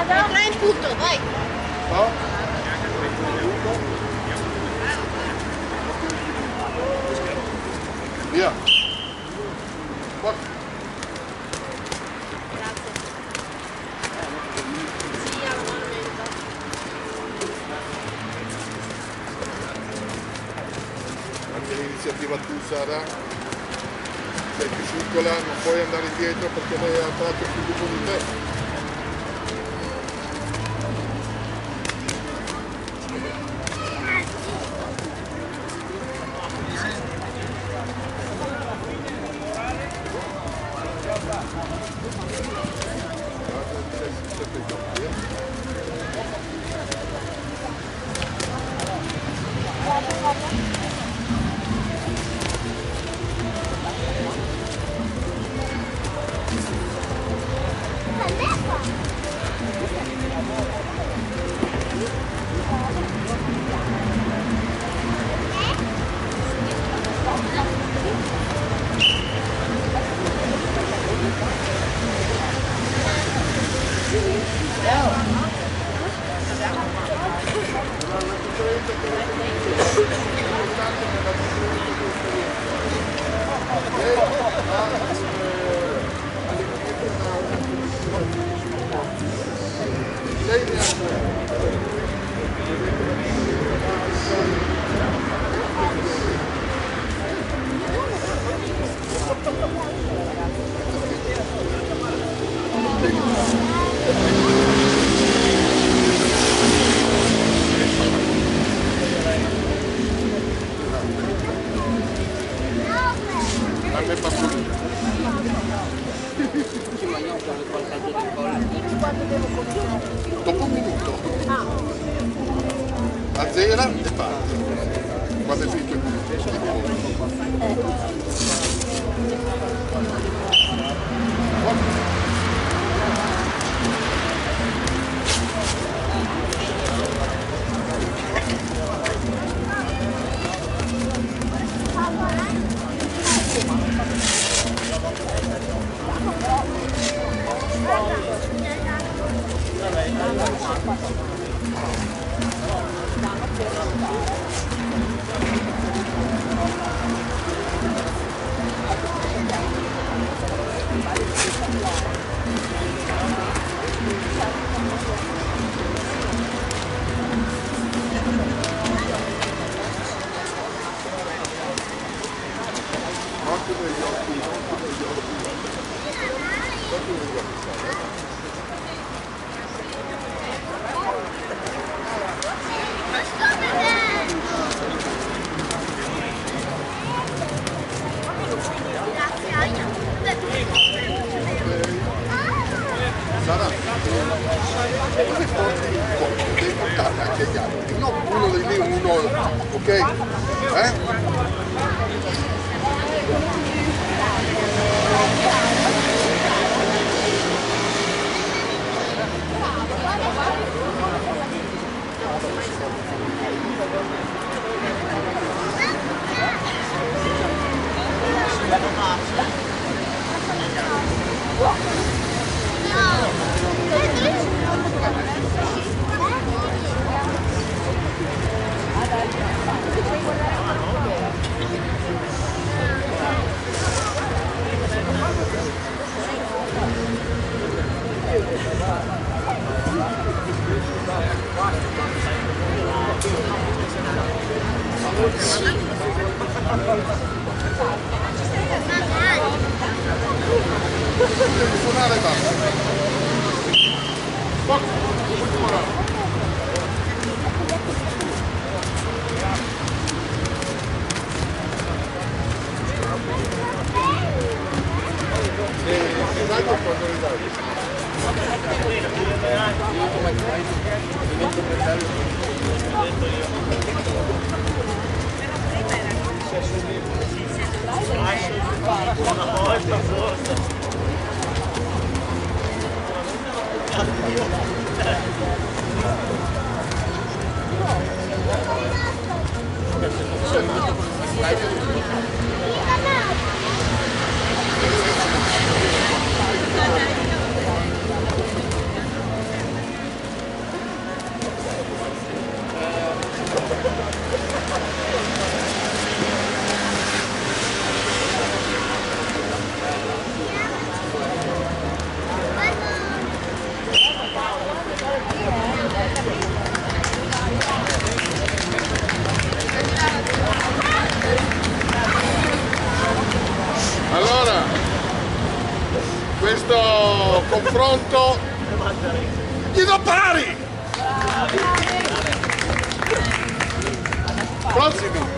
Entra in punto, vai. No? Via. Forza. Grazie. Sì, alla mano lenta. Anche l'iniziativa tu, Sara. Sei più piccola, non puoi andare dietro perché lei ha tratto più lungo di te. Dopo un minuto azzera e parte quando è finito il minuto. Sara, come porti il corpo? Devi portare anche gli altri, non uno di lì, uno, ok? Devi suonare e basta. Ultimo round. Esatto, quando ridai. Una volta forse. questo confronto gli do pari. Prossimi.